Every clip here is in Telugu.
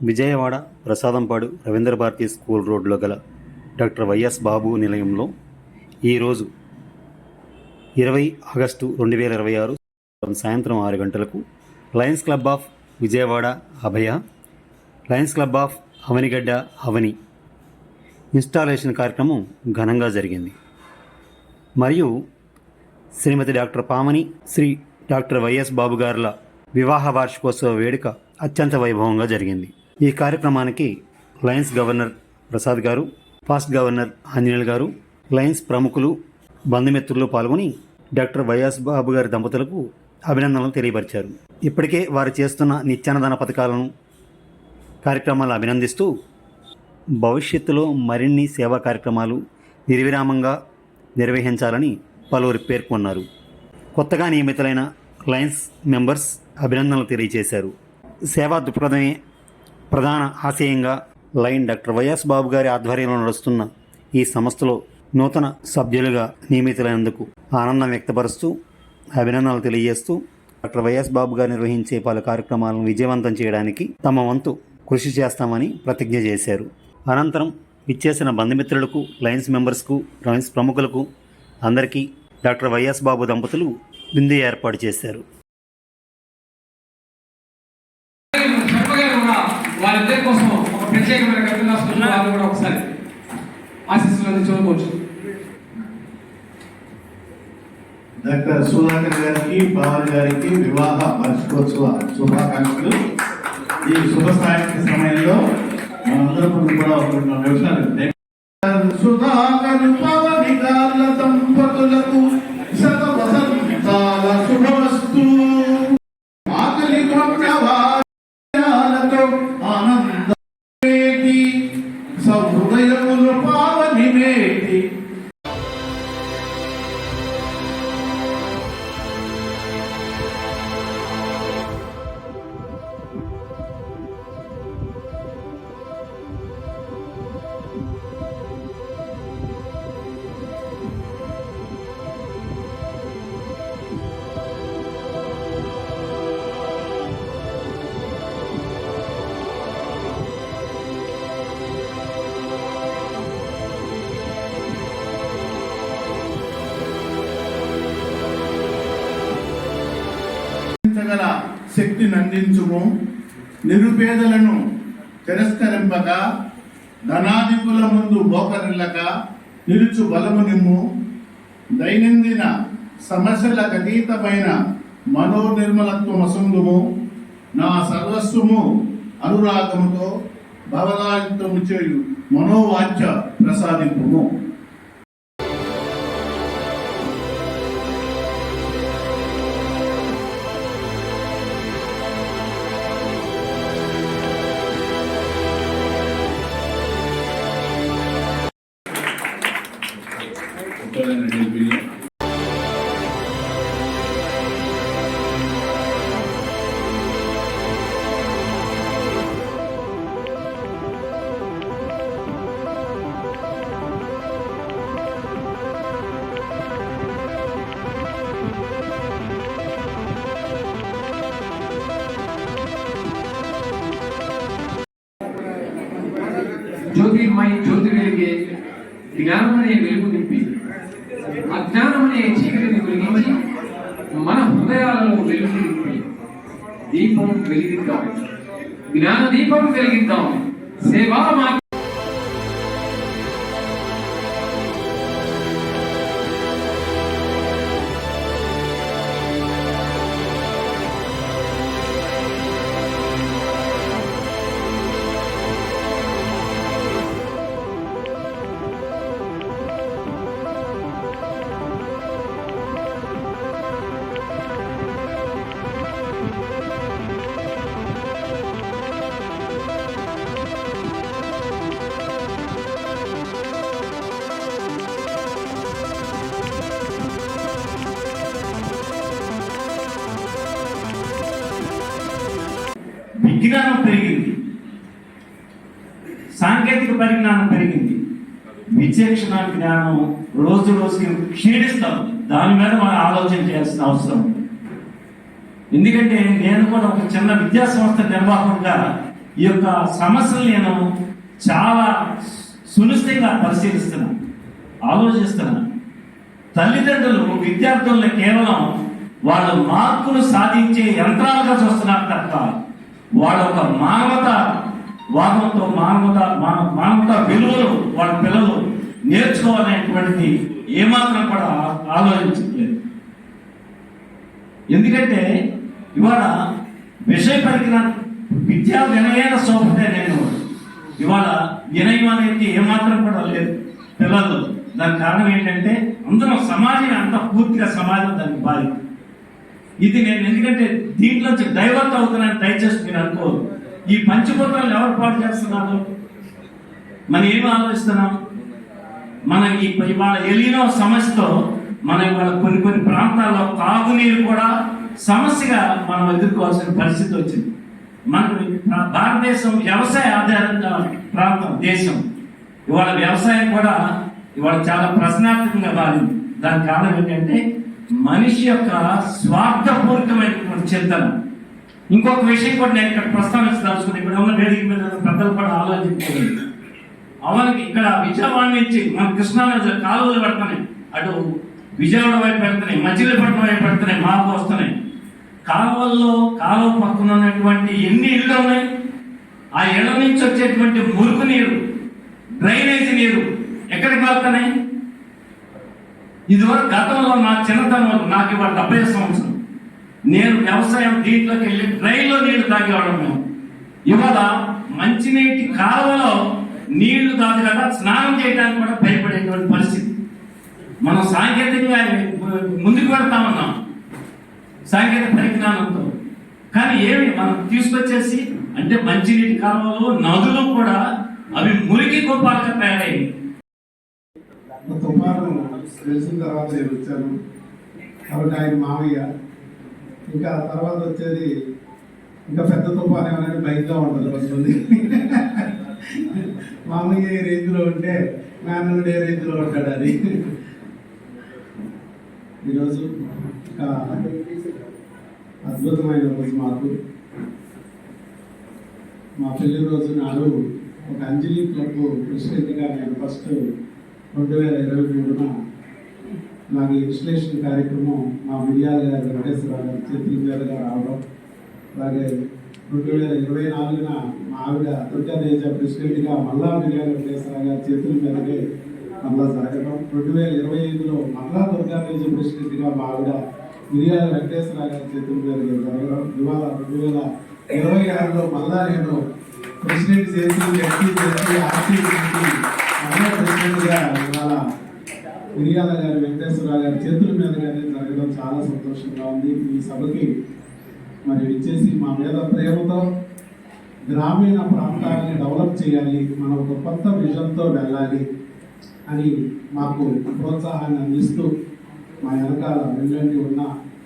విజయవాడ ప్రసాదంపాడు రవీంద్ర భారతి స్కూల్ రోడ్లో గల డాక్టర్ వైఎస్ బాబు నిలయంలో ఈరోజు 20 ఆగస్టు 2026 సాయంత్రం 6 గంటలకు Lions club of Vijayawada Abhaya, Lions club of Avanigadda Avani installation కార్యక్రమం ఘనంగా జరిగింది. మరియు శ్రీమతి డాక్టర్ పామని శ్రీ డాక్టర్ వైఎస్ బాబు గారుల వివాహ వార్షికోత్సవ వేడుక అత్యంత వైభవంగా జరిగింది. ఈ కార్యక్రమానికి లయన్స్ గవర్నర్ ప్రసాద్ గారు, ఫాస్ట్ గవర్నర్ ఆంజనేయులు గారు, లయన్స్ ప్రముఖులు, బంధుమిత్రులు పాల్గొని డాక్టర్ వైఎస్ బాబు గారి దంపతులకు అభినందనలు తెలియపరిచారు. ఇప్పటికే వారు చేస్తున్న నిత్యాన్నదాన పథకాలను, కార్యక్రమాలను అభినందిస్తూ భవిష్యత్తులో మరిన్ని సేవా కార్యక్రమాలు నిర్విరామంగా నిర్వహించాలని పలువురు పేర్కొన్నారు. కొత్తగా నియమితులైన లయన్స్ మెంబర్స్ అభినందనలు తెలియజేశారు. సేవా దృక్పథమే ప్రధాన ఆశయంగా లయన్ డాక్టర్ వైఎస్ బాబు గారి ఆధ్వర్యంలో నడుస్తున్న ఈ సంస్థలో నూతన సభ్యులుగా నియమితులైనందుకు ఆనందం వ్యక్తపరుస్తూ అభినందనలు తెలియజేస్తూ డాక్టర్ వైఎస్ బాబు గారు నిర్వహించే పలు కార్యక్రమాలను విజయవంతం చేయడానికి తమ వంతు కృషి చేస్తామని ప్రతిజ్ఞ చేశారు. అనంతరం విచ్చేసిన బంధుమిత్రులకు, లయన్స్ మెంబర్స్కు, లయన్స్ ప్రముఖులకు అందరికీ డాక్టర్ వైఎస్ బాబు దంపతులు విందు ఏర్పాటు చేశారు. వాళ్ళిద్దరి కోసం ఒక ప్రత్యేకమైన కవిత రాసుకున్న వాళ్ళు కూడా ఒకసారి ఆశీస్సులను చూడవచ్చు. డాక్టర్ సుధాకర్ గారికి, బాబు గారికి వివాహ వార్షికోత్సవ శుభాకాంక్షలు. ఈ శుభ సాయంత్ర సమయంలో మనందరం కూడా ఒక 2 నిమిషాలు సుధాకర్ పవని గార్ల దంపతులకు శత వసంతాల శుభవస్తు. ఆకలి కొట్టవాలతో ఆనందమేటి సహృదయములు పావని మేటి. గల శక్తిని అందించుము, నిరుపేదలను తిరస్కరింపక, ధనాధికుల ముందు మోకరిల్లక నిలుచు బలము నిమ్ము, దైనందిన సమస్యలకు అతీతమైన మనోనిర్మలత్వం అసందుము, నా సర్వస్వము అనురాగముతో భవదాయుక్తము చేయు మనోవాంఛ ప్రసాదింపుము. జ్యోతిర్మయి జ్యోతి వెలిగే జ్ఞానమనే వెలుగు నింపి అజ్ఞానమనే చీకటిని వెలిగించి మన హృదయాలలో వెలుగు నింపి దీపం వెలిగిద్దాం, జ్ఞాన దీపం వెలిగిద్దాం. సేవా విజ్ఞానం పెరిగింది, సాంకేతిక పరిజ్ఞానం పెరిగింది, విచక్షణ జ్ఞానం రోజు రోజుకి క్షీణిస్తాం. దాని మీద మనం ఆలోచన చేయాల్సిన అవసరం. ఎందుకంటే నేను కూడా ఒక చిన్న విద్యా సంస్థ నిర్వాహకుడిగా ఈ యొక్క సమస్యలు నేను చాలా సునిశ్చితంగా పరిశీలిస్తున్నాను, ఆలోచిస్తున్నాను. తల్లిదండ్రులు విద్యార్థులను కేవలం వాళ్ళ మార్కులు సాధించే యంత్రాలుగా చూస్తున్నారు తప్ప వాళ్ళ ఒక మానవత వాదంతో మానవత విలువలు వాళ్ళ పిల్లలు నేర్చుకోవాలనేటువంటిది ఏమాత్రం కూడా ఆలోచించట్లేదు. ఎందుకంటే ఇవాళ విషయ పరిజ్ఞాన విద్యా వినయన సోపతే నేను ఇవాళ వినయం అనేది ఏమాత్రం కూడా లేదు పిల్లలు. దానికి కారణం ఏంటంటే అందరం సమాజం అంత పూర్తిగా సమాజం దానికి బాధ్యత. ఇది నేను ఎందుకంటే దీంట్లోంచి డైవర్ట్ అవుతున్నాను, దయచేసి మీరు అనుకోరు. ఈ పంచభూతాలను ఎవరు పాటు చేస్తున్నారు? మనం ఏమి ఆలోచిస్తున్నాం? మన ఇవాళ ఎలినో సమస్యతో మన ఇవాళ కొన్ని ప్రాంతాల్లో తాగునీరు కూడా సమస్యగా మనం ఎదుర్కోవాల్సిన పరిస్థితి వచ్చింది. మనకు భారతదేశం వ్యవసాయ ఆధారిత ప్రాంతం దేశం. ఇవాళ వ్యవసాయం కూడా ఇవాళ చాలా ప్రశ్నార్థకంగా మారింది. దానికి కారణం ఏంటంటే మనిషి యొక్క స్వార్థపూరితమైనటువంటి చింతన. ఇంకొక విషయం కూడా నేను ఇక్కడ ప్రస్తావించదలుచుకుని, ఇక్కడ ఉన్న వేదిక మీద పెద్దలు కూడా ఆలోచించారు. అవనికి ఇక్కడ విజయవాడ నుంచి మన కృష్ణానది కాలువలు పెడుతున్నాయి, అటు విజయవాడ వైపు పెడుతున్నాయి, మచిలీపట్నం వైపు పెడుతున్నాయి, మాకు వస్తున్నాయి. కాలువల్లో కాలువ పక్కన ఉన్నటువంటి ఎన్ని ఇళ్ళు ఉన్నాయి, ఆ ఇళ్ల నుంచి వచ్చేటువంటి మురుకు నీరు, డ్రైనేజీ నీరు ఎక్కడికి వెళ్తున్నాయి? ఇదివరకు గతంలో నా చిన్నతనం, నాకు ఇవాళ 70 సంవత్సరం, నేను వ్యవసాయం దీంట్లోకి వెళ్ళి డ్రైన్లో నీళ్లు తాగేవాళ్ళం మేము. ఇవాళ మంచినీటి కాలువలో నీళ్లు తాగలేక స్నానం చేయడానికి కూడా భయపడేటువంటి పరిస్థితి. మనం సాంకేతికంగా ముందుకు పెడతా ఉన్నాం సాంకేతిక పరిజ్ఞానంతో, కానీ ఏమి మనం తీసుకొచ్చేసి అంటే మంచినీటి కాలువలు, నదులు కూడా అవి మురికి కుప్పాలుగా తయారయ్యాయి. తుఫాను తెలిసిన తర్వాత నేను వచ్చాను కాబట్టి ఆయన మామయ్య. ఇంకా తర్వాత వచ్చేది ఇంకా పెద్ద తుఫాను ఏమైనా బయటగా ఉంటుంది కొంతమంది. మామయ్య ఏ రేంజ్లో ఉంటే మేనల్లుడు ఏ రేంజ్లో ఉంటాడు. అది ఈరోజు ఒక అద్భుతమైన రోజు మాకు. మా పెళ్లి రోజు నాడు ఒక అంజలి క్లబ్ ప్రెసిడెంట్గా నేను ఫస్ట్ 2023 నాకు ఇన్స్టలేషన్ కార్యక్రమం మా మిర్యాల గారి వెంకటేశ్వరరావు గారి చేతుల మీదుగా రావడం, అలాగే 2024 మా ఆవిడ దుర్గాదేజ ప్రెసిడెంట్గా మళ్ళా మిర్యాల వెంకటేశ్వరరావు గారి చేతుల మీదకే మళ్ళా జరగడం, 2025లో మళ్ళా దుర్గాదేజ ప్రెసిడెంట్గా మా ఆవిడ మిర్యాల వెంకటేశ్వరరావు గారి చేతుల మీదగా జరగడం, ఇవాళ 2026లో మళ్ళా నేను ప్రెసిడెంట్ చేసి ఎంపీ చేసి ఆర్టీ చేసి మళ్ళా ప్రెసిడెంట్గా ఇవాళ మిర్యాల గారి వెంకటేశ్వరరావు గారి చేతుల మీదగానే జరగడం చాలా సంతోషంగా ఉంది. ఈ సభకి మరి విచ్చేసి మా మీద ప్రేమతో గ్రామీణ ప్రాంతాలని డెవలప్ చేయాలి, మనం ఒక కొత్త విజన్తో వెళ్ళాలి అని మాకు ప్రోత్సాహాన్ని అందిస్తూ మా వెనకాల వెన్నంటి ఉన్న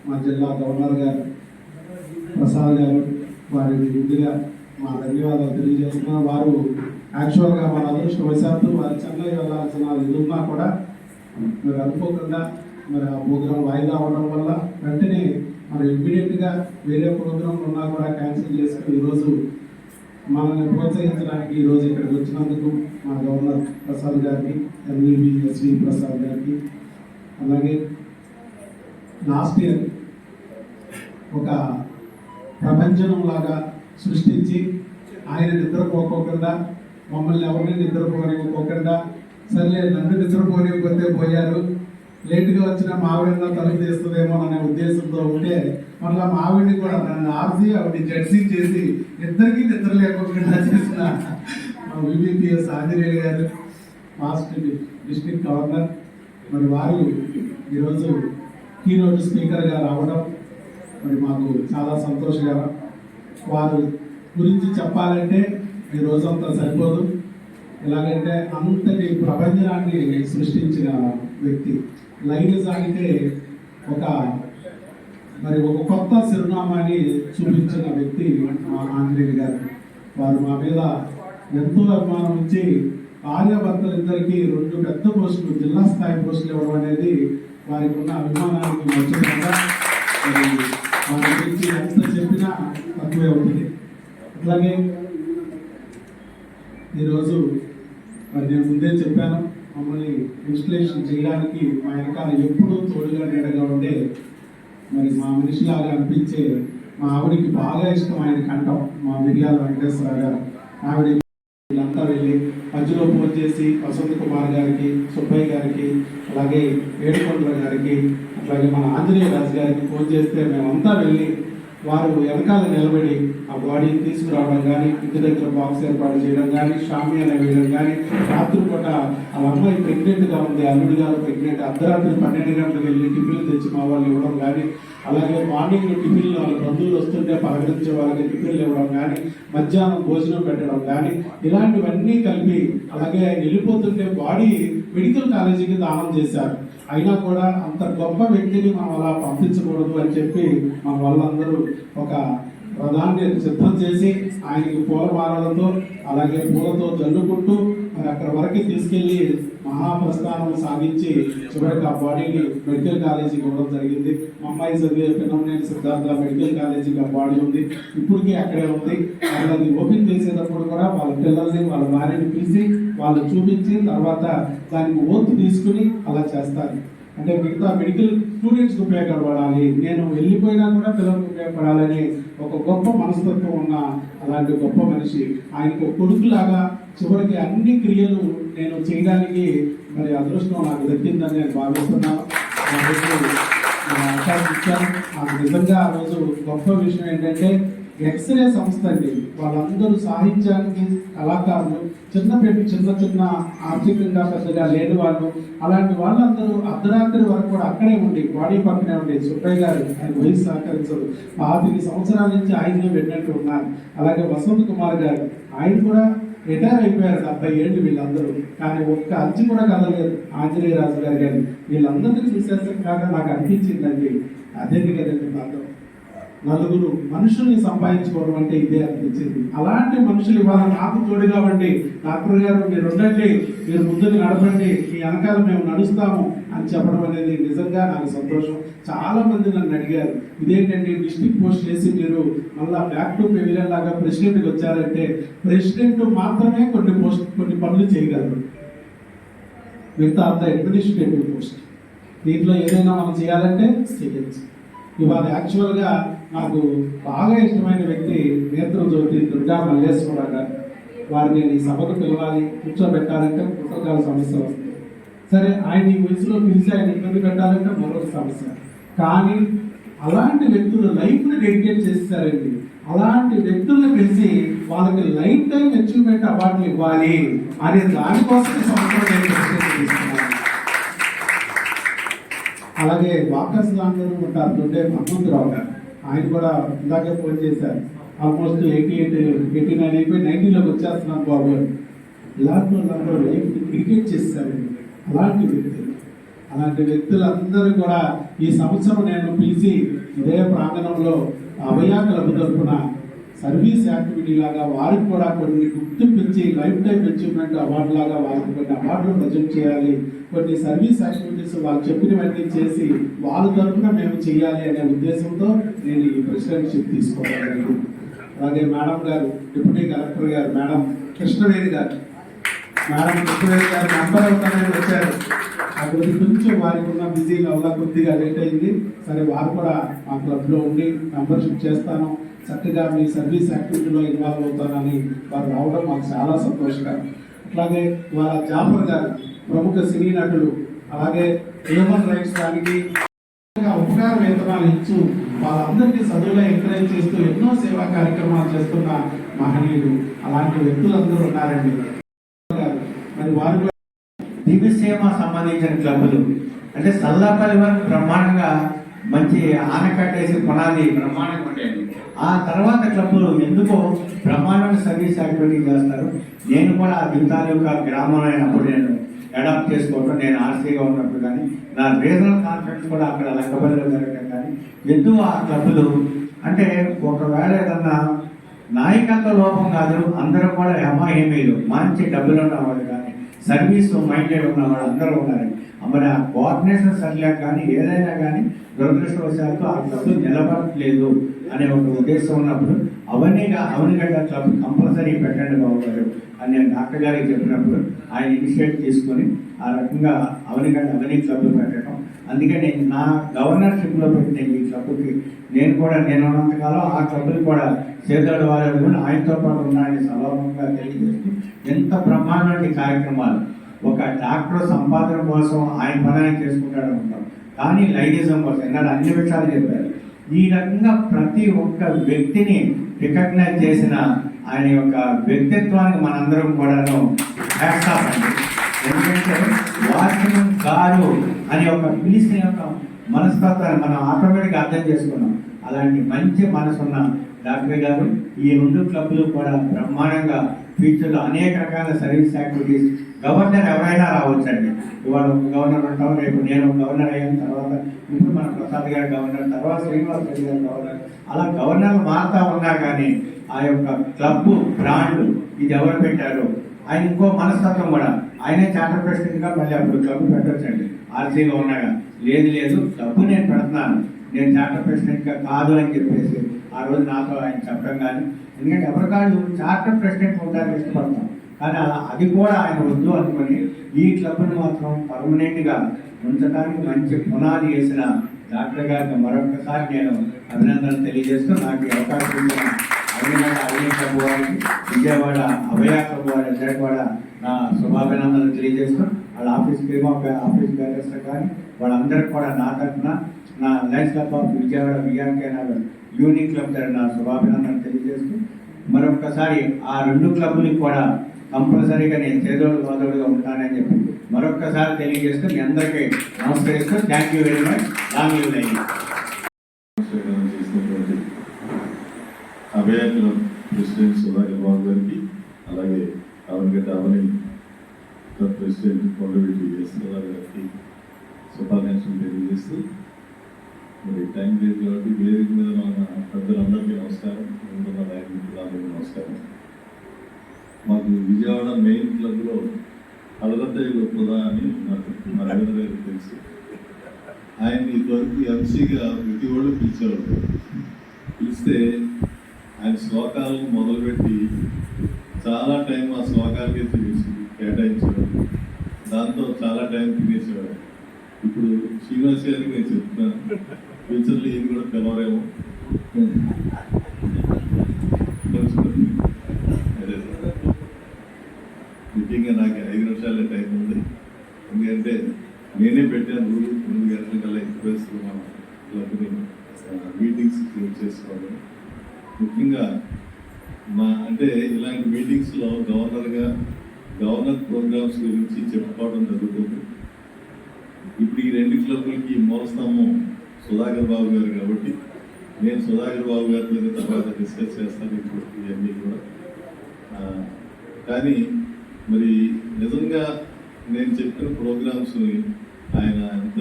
మా జిల్లా గవర్నర్ గారు ప్రసాద్ గారు, వారికి ముందుగా మా ధన్యవాదాలు తెలియజేస్తున్నాం. వారు యాక్చువల్గా మన అదృష్టవశాత్తు వారి చెన్నై వెళ్ళాల్సిన ఇది ఉన్నా కూడా మరి అనుకోకుండా మరి ఆ ప్రోగ్రాం వాయిదా అవడం వల్ల వెంటనే మరి ఇమ్మీడియట్గా వేరే ప్రోగ్రాంలు ఉన్నా కూడా క్యాన్సిల్ చేసుకుని ఈరోజు మనల్ని ప్రోత్సహించడానికి ఈరోజు ఇక్కడికి వచ్చినందుకు మా గవర్నర్ ప్రసాద్ గారికి, ఎంఈబి ఎస్వి ప్రసాద్ గారికి, అలాగే లాస్ట్ ఇయర్ ఒక ప్రపంచం లాగా సృష్టించి ఆయన నిద్రపోకోకుండా మమ్మల్ని ఎవరిని నిద్రపోనివ్వకోకుండా, సర్లే నన్ను నిద్రపోనివ్వకపోతే పోయారు, లేటుగా వచ్చిన మావిడిలో తలుపు తీస్తుందేమో అనే ఉద్దేశంతో ఉంటే మళ్ళీ మావిడిని కూడా నన్ను ఆర్సి ఆవిడ జడ్సీ చేసి ఇద్దరికీ నిద్ర లేకుండా చేసిన మా వివిపిఎస్ ఆంజనేయ గారు, పాస్ట్ డిస్ట్రిక్ట్ గవర్నర్, మరి వారు ఈరోజు కీనోట్ స్పీకర్గా రావడం మరి మాకు చాలా సంతోషకరం. వారు గురించి చెప్పాలంటే ఈ రోజంతా సరిపోదు. ఎలాగంటే అంతటి ప్రపంచాన్ని సృష్టించిన వ్యక్తి, లైంగిజానికి ఒక కొత్త చిరునామాని చూపించిన వ్యక్తి మా ఆంజనేయ గారు. వారు మా మీద ఎంతో అభిమానం ఉంచి భార్యాభర్తలిద్దరికీ 2 పెద్ద పోస్టులు, జిల్లా స్థాయి పోస్టులు ఇవ్వడం అనేది వారికి ఉన్న అభిమానానికి మర్చిపోగా వారి గురించి ఎంత చెప్పినా తక్కువే ఉంటుంది. అట్లాగే ఈరోజు మరి నేను ముందే చెప్పాను, మమ్మల్ని ఇన్స్టలేషన్ చేయడానికి మా వెనకాల ఎప్పుడూ తోడుగా నీడగా ఉండే మరి మా మనిషిలాగా అనిపించే మా ఆవిడికి బాగా ఇష్టం ఆయన కంఠం, మా మిర్యాల వెంకటేశ్వర గారు. ఆవిడ వీళ్ళంతా వెళ్ళి మధ్యలో ఫోన్ చేసి వసంత్ కుమార్ గారికి, సుబ్బయ్య గారికి, అలాగే ఏడుకొండల గారికి, అట్లాగే మన ఆంజనేయ రాజు గారికి ఫోన్ చేస్తే మేమంతా వెళ్ళి వారు వెనకాల నిలబడి ఆ బాడీని తీసుకురావడం కానీ, ఇంటి దగ్గర బాక్స్ ఏర్పాటు చేయడం కానీ, షామియాన వేయడం కానీ, రాత్రిపూట వాళ్ళ అమ్మాయి ప్రెగ్నెంట్గా ఉంది, అల్లుడి గారు ప్రెగ్నెంట్, అర్ధరాత్రి 12 గంటలకు వెళ్ళి టిఫిన్లు తెచ్చి మా వాళ్ళు ఇవ్వడం కానీ, అలాగే మార్నింగ్ టిఫిన్లు వాళ్ళ బంధువులు వస్తుంటే పలకరించే వాళ్ళకి టిఫిన్లు ఇవ్వడం కానీ, మధ్యాహ్నం భోజనం పెట్టడం కానీ, ఇలాంటివన్నీ కలిపి, అలాగే ఆయన వెళ్ళిపోతుంటే బాడీ మెడికల్ కాలేజీకి దానం చేశారు. అయినా కూడా అంత గొప్ప వ్యక్తిని మనం అలా పంపించకూడదు అని చెప్పి మన వాళ్ళందరూ ఒక రథాన్ని సిద్ధం చేసి ఆయనకి పూలమాలలతో అలాగే పూలతో జల్లుకుంటూ మరి అక్కడ వరకు తీసుకెళ్లి మహాప్రస్థానం సాగించి చివరికి ఆ బాడీని మెడికల్ కాలేజీకి ఇవ్వడం జరిగింది. మా అమ్మాయి చదివే పిన్నమనేని సిద్ధార్థ మెడికల్ కాలేజీకి ఆ బాడీ ఉంది, ఇప్పటికీ అక్కడే ఉంది. అది ఓపెన్ చేసేటప్పుడు కూడా వాళ్ళ పిల్లల్ని వాళ్ళ భార్యని పిలిచి వాళ్ళు చూపించి తర్వాత దానికి ఓత్ తీసుకుని అలా చేస్తారు. అంటే మిగతా మెడికల్ స్టూడెంట్స్కి ఉపయోగపడాలి, నేను వెళ్ళిపోయినా కూడా పిల్లలకు ఉపయోగపడాలని ఒక గొప్ప మనస్తత్వం ఉన్న అలాంటి గొప్ప మనిషి. ఆయనకు కొడుకులాగా చివరికి అన్ని క్రియలు నేను చేయడానికి మరి అదృష్టం నాకు దక్కిందని నేను భావిస్తున్నాను. నాకు నిజంగా ఆ రోజు గొప్ప విషయం ఏంటంటే ఎక్స్రే సంస్థ అండి, వాళ్ళందరూ సాహిత్యానికి కళాకారులు, చిన్న ఆర్థికంగా పెద్దగా లేని వాళ్ళు, అలాంటి వాళ్ళందరూ అర్ధరాత్రి వరకు కూడా అక్కడే ఉండి బాడీ పక్కనే ఉండి సుబ్బయ్య గారు ఆయన వయసు సహకరించరు, 25 సంవత్సరాల నుంచి ఆయనే వెళ్ళినట్టు ఉన్నారు. అలాగే వసంత్ కుమార్ గారు ఆయన కూడా రిటైర్ అయిపోయారు 70 ఏళ్ళు వీళ్ళందరూ, కానీ ఒక్క అంచి కూడా కదలేదు. ఆంజనేయ రాజు గారు కానీ వీళ్ళందరినీ చూసేసరికాక నాకు అనిపించిందండి, అదేంటి కదండి నాతో నలుగురు మనుషుల్ని సంపాదించుకోవడం అంటే ఇదే అనిపించింది. అలాంటి మనుషులు ఇవాళ నాకు తోడుగా ఉండి డాక్టర్ గారు మీరు ఉండండి, మీరు ముందుకు నడపండి, మీ వెనకాల మేము నడుస్తాము అని చెప్పడం అనేది నిజంగా నాకు సంతోషం. చాలా మంది నన్ను అడిగారు, ఇదేంటండి డిస్ట్రిక్ట్ పోస్ట్ చేసి మీరు మళ్ళీ బ్యాక్ టు పెవిలియన్ లాగా ప్రెసిడెంట్కి వచ్చారంటే, ప్రెసిడెంట్ మాత్రమే కొన్ని పనులు చేయగలరు, మిగతా అంతా అడ్మినిస్ట్రేటివ్ పోస్ట్. దీంట్లో ఏదైనా మనం చేయాలంటే చేయొచ్చు. ఇవాళ యాక్చువల్గా నాకు బాగా ఇష్టమైన వ్యక్తి నేత్రజ్యోతి దుర్గా మల్లేశ్వర గారు. వారిని ఈ సభకు పిలవాలి, కూర్చోబెట్టాలంటే పుస్తకాల సమస్య వస్తుంది. సరే ఆయన ఈ వయసులో పిలిచి ఆయన ఇబ్బంది పెట్టాలంటే మరొక సమస్య. కానీ అలాంటి వ్యక్తులు లైఫ్ని డెడికేట్ చేస్తారండి. అలాంటి వ్యక్తులను పిలిచి వాళ్ళకి లైఫ్ టైం అచీవ్మెంట్ అవార్డులు ఇవ్వాలి అనే దానికోసం సంవత్సరం. అలాగే వాకర్స్ అందరూ ఉంటారు, తొండే హనుమంతరావు గారు, ఆయన కూడా ఇందాకే ఫోన్ చేశారు. ఆల్మోస్ట్ 89 అయిపోయి 90లోకి వచ్చేస్తున్నాను బాబు అని. ఇలాంటి వాళ్ళందరూ లైఫ్ క్రికెట్ చేస్తారండి. అలాంటి వ్యక్తులందరూ కూడా ఈ సంవత్సరం నేను పిలిచి ఇదే ప్రాంగణంలో అభయ క్లబ్ తరఫున సర్వీస్ యాక్టివిటీ లాగా వారికి కూడా కొన్ని గుర్తింపించి లైఫ్ టైం అచీవ్మెంట్ అవార్డు లాగా వారికి కొన్ని అవార్డులు ప్రజెంట్ చేయాలి, కొన్ని సర్వీస్ యాక్టివిటీస్ వాళ్ళు చెప్పినవన్నీ చేసి వాళ్ళ తరఫున మేము చేయాలి అనే ఉద్దేశంతో నేను ఈ ప్రెసిడెంట్షిప్ తీసుకోవాలి. అలాగే మేడం గారు, డిప్యూటీ కలెక్టర్ గారు మేడం కృష్ణవేణి గారు మెంబర్ అవుతానని వచ్చారు. అప్పుడు కొంచెం వారికి ఉన్న బిజీగా వల్ల కొద్దిగా లేట్ అయింది. సరే వారు కూడా మా క్లబ్లో ఉండి మెంబర్షిప్ చేస్తాను, చక్కగా మీ సర్వీస్ యాక్టివిటీలో ఇన్వాల్వ్ అవుతానని వారు రావడం మాకు చాలా సంతోషకరం. అట్లాగే వాళ్ళ జాఫర్ గారు ప్రముఖ సినీ నటుడు, అలాగే హ్యూమన్ రైట్స్ దానికి ఉపకార వేతనాలు ఇచ్చు వాళ్ళందరికీ చదువులో ఎంకరేజ్ చేస్తూ ఎన్నో సేవా కార్యక్రమాలు చేస్తున్న మహనీయుడు. అలాంటి వ్యక్తులందరూ ఉన్నారండి. మరి వారు దివ్యసేమ సంబంధించిన క్లబ్బులు అంటే సల్లాపల్లి వరకు బ్రహ్మాండంగా మంచి ఆనకట్టేసి పునాది బ్రహ్మాండంగా ఉండేది. ఆ తర్వాత క్లబ్బులు ఎందుకో బ్రహ్మాండమైన సర్వీస్ యాక్టివిటీ చేస్తారు. నేను కూడా ఆ దింతాలూకా గ్రామంలో అయినప్పుడు నేను అడాప్ట్ చేసుకోవడం, నేను ఆర్సీగా ఉన్నప్పుడు కానీ నా రీజనల్ కాన్ఫరెన్స్ కూడా అక్కడ లెక్కబడిలో జరగడం కానీ ఎందుకు ఆ క్లబ్బులు అంటే ఒకవేళ ఏదన్నా నాయకత్వ లోపం కాదు, అందరూ కూడా ఏమీలు మంచి డబ్బులు ఉన్నవాళ్ళు కానీ సర్వీస్ మైండెడ్ ఉన్నవాళ్ళు అందరూ ఉన్నారండి. మరి ఆ కోఆర్డినేషన్ సరిలేక కానీ ఏదైనా కానీ దురదృష్టవశాత్తు ఆ క్లబ్ నిలబడట్లేదు అనే ఒక ఉద్దేశం ఉన్నప్పుడు అవనిగడ్డ క్లబ్ కంపల్సరీ పెట్టండి బాబు గారు అని నేను డాక్టర్ గారికి చెప్పినప్పుడు ఆయన ఇనిషియేట్ తీసుకొని ఆ రకంగా అవని క్లబ్ పెట్టడం. అందుకే నేను నా గవర్నర్షిప్లో పెట్టిన ఈ క్లబ్కి నేను ఉన్నంతకాలం ఆ క్లబ్లు కూడా చేదోడు వాళ్ళు కూడా ఆయనతో పాటు ఉన్నాయని సభాముఖంగా తెలియజేస్తూ ఎంత బ్రహ్మాండ కార్యక్రమాలు. ఒక డాక్టర్ సంపాదన కోసం ఆయన పని చేసుకుంటాడు ఉంటాం, కానీ లైనిజం కోసం ఎన్నడూ అన్ని విషయాలు చెప్పారు. ఈ రకంగా ప్రతి ఒక్క వ్యక్తిని రికగ్నైజ్ చేసిన ఆయన యొక్క వ్యక్తిత్వానికి మనందరం కూడాను హ్యాట్స్ ఆఫ్ అండి. ఎందుకంటే వాచ్మెన్ గారు అని ఒక పిలిచిన యొక్క మనస్తత్వాన్ని మనం ఆటోమేటిక్గా అర్థం చేసుకున్నాం. అలాంటి మంచి మనసున్న డాక్టర్ గారు ఈ 2 క్లబ్లు కూడా బ్రహ్మాండంగా ఫ్యూచర్లో అనేక రకాల సర్వీస్ యాక్టివిటీస్. గవర్నర్ ఎవరైనా రావచ్చండి. ఇవాళ ఒక గవర్నర్ ఉంటాం, రేపు నేను గవర్నర్ అయిన తర్వాత ఇప్పుడు మన ప్రసాద్ గారు గవర్నర్, తర్వాత శ్రీనివాస్ రెడ్డి గారు గవర్నర్. అలా గవర్నర్లు మారుతా ఉన్నా కానీ ఆ యొక్క క్లబ్ బ్రాండ్ ఇది ఎవరు పెట్టారు, ఆయన ఇంకో మనస్తత్వం కూడా. ఆయనే చార్టర్ ప్రెసిడెంట్గా మళ్ళీ అప్పుడు క్లబ్ పెట్టొచ్చండి. ఆర్సీగా ఉన్నాగా లేదు క్లబ్ నేను పెడుతున్నాను, నేను చార్టర్ ప్రెసిడెంట్గా కాదు అని చెప్పేసి ఆ రోజు నాతో ఆయన చెప్పడం. కానీ ఎందుకంటే ఎవరికాళ్ళు చార్టర్ ప్రెసిడెంట్ ఉండడానికి ఇష్టపడతాం, కానీ అది కూడా ఆయన వద్దు అనుకుని ఈ క్లబ్ని మాత్రం పర్మనెంట్గా ఉంచడానికి మంచి పునాది వేసిన డాక్టర్ గారికి మరొకసారి నేను అభినందనలు తెలియజేస్తూ నాకు అవకాశం ఇచ్చిన అవినయ క్లబ్ వారికి, విజయవాడ అభయ క్లబ్ వారి అందరికీ కూడా నా శుభాభినందనలు తెలియజేస్తూ వాళ్ళ ఆఫీస్ బ్యాలెన్స్ కానీ వాళ్ళందరికీ కూడా నా తరఫున నా Lions club of Vijayawada VRK Nagar unique club తరఫున శుభాభినందనలు తెలియజేస్తూ మరొకసారి ఆ 2 క్లబ్లకు కూడా కంపల్సరీగా నేను చేదోడుగా ఉంటానని చెప్పి మరొక్కసారి తెలియజేస్తూ మీ అందరికీ నమస్కరిస్తూ thank you very much. Long live line. Abhaya club president Sudhakar Babu గారికి, అలాగే Avanigadda Avani club president Kondaveeti SR గారికి శుభాకాంక్షలు తెలియజేస్తూ, మరి టైం లేదు కాబట్టి వేదిక మీద మన పెద్దలందరికీ నమస్కారం, ముందున్న నాయకులందరికీ నమస్కారం. మాకు విజయవాడ మెయిన్ క్లబ్లో అలరద్దయ్య గొప్పదా అని నాకు మా రవీంద్ర గారికి తెలుసు. ఆయన ఇదివరకు ఎంసీగా ప్రతి వాళ్ళు పిలిచేవాడు. పిలిస్తే ఆయన శ్లోకాలు మొదలుపెట్టి చాలా టైం ఆ శ్లోకాలకే కేటాయించేవాడు. దాంతో చాలా టైం తినేసేవాడు. ఇప్పుడు శ్రీనివాస్ గారికి నేను చెప్తున్నాను, ఫ్యూచర్లో ఇది కూడా పిలవరేమో. ముఖ్యంగా నాకు 5 నిమిషాల టైం ఉంది, ఎందుకంటే నేనే పెట్టాను రూల్ 2 గంటల కల్లా ఎక్కువేస్తున్నాను క్లబ్ని మీటింగ్స్ చేసుకోవాలి. ముఖ్యంగా అంటే ఇలాంటి మీటింగ్స్లో గవర్నర్ ప్రోగ్రామ్స్ గురించి చెప్పుకోవడం జరుగుతుంది. ఇప్పుడు ఈ 2 క్లబ్లకి మూలస్తంభం సుధాకర్ బాబు గారు కాబట్టి నేను సుధాకర్ బాబు గారితో తర్వాత డిస్కస్ చేస్తాను ఇప్పుడు ఇవన్నీ కూడా. కానీ మరి నిజంగా నేను చెప్పిన ప్రోగ్రామ్స్ని ఆయన ఎంత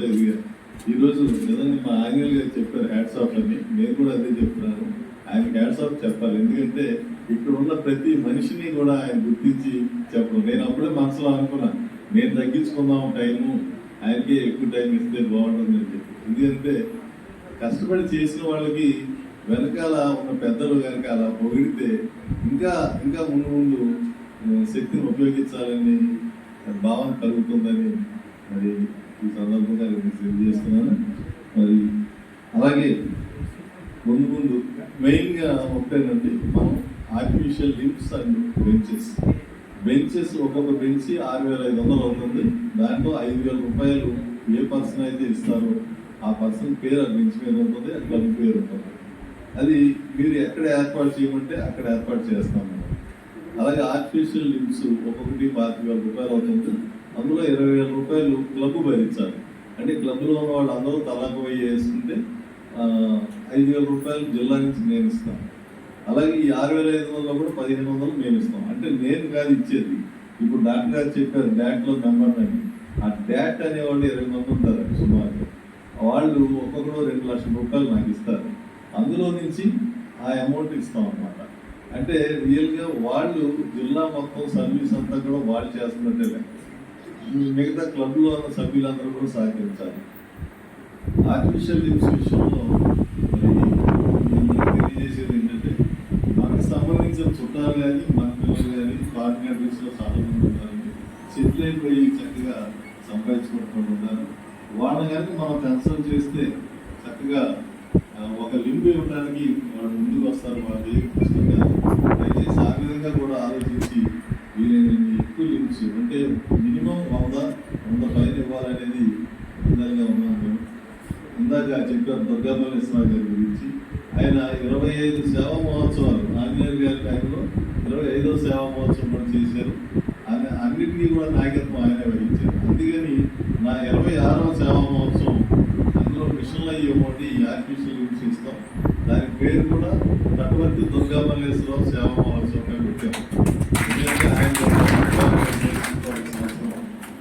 ఈరోజు నిజంగా మా ఆంజనేయులు గారు చెప్పారు హ్యాట్స్ ఆఫ్ అని, నేను కూడా అదే చెప్తున్నాను. ఆయనకి హ్యాట్స్ ఆఫ్ చెప్పాలి, ఎందుకంటే ఇక్కడ ఉన్న ప్రతి మనిషిని కూడా ఆయన గుర్తించి చెప్పడం. నేను అప్పుడే మనసులో అనుకున్నాను, నేను తగ్గించుకుందాం టైము, ఆయనకే ఎక్కువ టైం ఇస్తే బాగుంటుందని చెప్పి. ఎందుకంటే కష్టపడి చేసిన వాళ్ళకి వెనకాల ఉన్న పెద్దలు కనుక అలా పొగిడితే ఇంకా ముందు శక్తిని ఉపయోగించాలని భావన కలుగుతుందని మరి ఈ సందర్భంగా తెలియజేస్తున్నాను. మరి అలాగే ముందు మెయిన్గా ఒకటేనండి, మనం ఆర్టిఫిషియల్ లింప్స్ అండ్ బెంచెస్ ఒక్కొక్క బెంచ్ 6,500 అవుతుంది. దాంట్లో 5,000 రూపాయలు ఏ పర్సన్ అయితే ఇస్తారో ఆ పర్సన్ పేరు ఆ బెంచ్ మీద ఉంటుంది, ఆ క్లబ్ పేరు ఉంటుంది. అది మీరు ఎక్కడ ఏర్పాటు చేయమంటే అక్కడ ఏర్పాటు చేస్తాము. అలాగే ఆర్టిఫిషియల్ లింప్స్ ఒక్కొక్కటి 25,000 రూపాయలు అవుతుంది. అందులో 20,000 రూపాయలు క్లబ్ భరించాలి. అంటే క్లబ్లో ఉన్న వాళ్ళు అందరూ తలాకు వేసుకుంటే 5,000 రూపాయలు జిల్లా నుంచి నేను ఇస్తాను. అలాగే ఈ 6,500లో కూడా 1,500 మేము ఇస్తాం. అంటే నేను కాదు ఇచ్చేది, ఇప్పుడు డాక్టర్ గారు చెప్పారు డాట్లో మెంబర్ అని. ఆ డాట్ అనేవాళ్ళు 20 మంది ఉంటారు సుమారు. వాళ్ళు ఒక్కొక్కరు 2 లక్షల రూపాయలు నాకు ఇస్తారు. అందులో నుంచి ఆ అమౌంట్ ఇస్తాం అన్నమాట. అంటే రియల్గా వాళ్ళు జిల్లా మొత్తం సర్వీస్ అంతా కూడా వాళ్ళు చేస్తున్నట్టే లెక్క. మిగతా క్లబ్లో ఉన్న సభ్యులందరూ కూడా సహకరించాలి. ఆర్టిఫిషియల్ లింప్స్ విషయంలో తెలియజేసేది ఏంటంటే ఆర్గనైజేషన్స్ లో చాలా మంది ఉన్నారండి. సెటిల్ అయిపోయి చక్కగా సంపాదించుకుంటూ ఉన్నారు. వాళ్ళని కనుక మనం కన్సల్ట్ చేస్తే చక్కగా ఒక లింబ్ ఇవ్వడానికి వాళ్ళు ముందుకు వస్తారు. వాళ్ళు ఏ కష్టం కాదు. దయచేసి ఆ విధంగా కూడా ఆలోచించి వీలైనన్ని ఎక్కువ లింక్స్ అంటే మినిమం 100 పైన ఇవ్వాలనేది విధంగా ఉన్నాం మేము. ఇందాక చెప్పారు దుర్గామల్లేశ్వర గారి గురించి. ఆయన 25 సేవా మహోత్సవాలు ఆంజనేయులు గారి టైంలో 25వ సేవా మహోత్సవం కూడా చేశారు. ఆయన అన్నింటినీ కూడా నాయకత్వం ఆయనే వహించారు. అందుకని నా 26వ సేవా మహోత్సవం అందులో మిషన్లు అయ్యి ఇవ్వండి ఆర్టిఫిషియల్ గురించి ఇస్తాం. దాని పేరు కూడా తటవర్తి దుర్గామల్లేశ్వర సేవా మహోత్సవంగా పెట్టాం. ఎందుకంటే ఆయన సంవత్సరం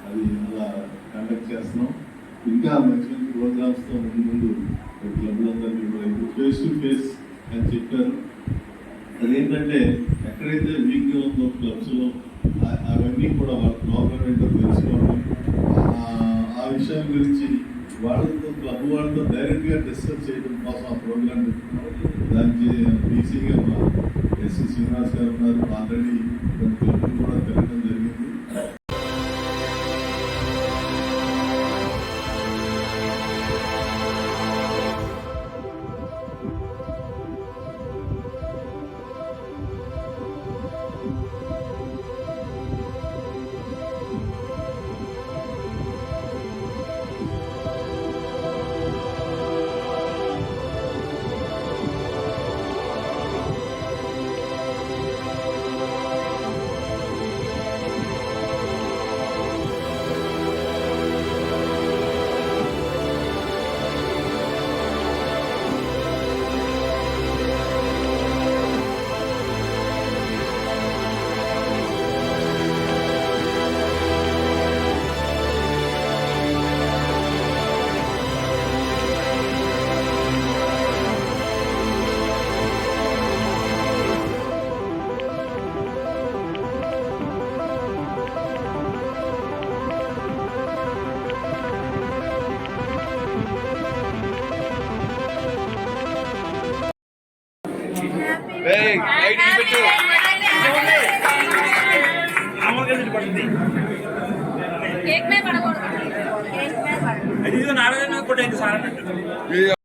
అది అలా కండక్ట్ చేస్తున్నాం. ఇంకా మంచి మంచి ప్రోగ్రామ్స్ తో ముందు క్లబ్లందరికీ కూడా ఇప్పుడు ఫేస్ టు ఫేస్ అని చెప్పారు. అదేంటంటే ఎక్కడైతే వీక్గా ఉందో క్లబ్స్ లో అవన్నీ కూడా వాళ్ళ ప్రాబ్లం ఏంటో తెలుసుకోవడం, ఆ విషయం గురించి వాళ్ళతో క్లబ్ వాళ్ళతో డైరెక్ట్ గా డిస్కస్ చేయడం కోసం ఆ ప్రోగ్రామ్ పెట్టుకున్నాం. దానికి బీసీగా మా ఎస్సీ శ్రీనివాస్ గారు ఉన్నారు. ఆల్రెడీ క్లబ్ కూడా పెరగడం జరిగింది. కేక్ మే పడకూడదు. కేక్ మే పడకూడదు.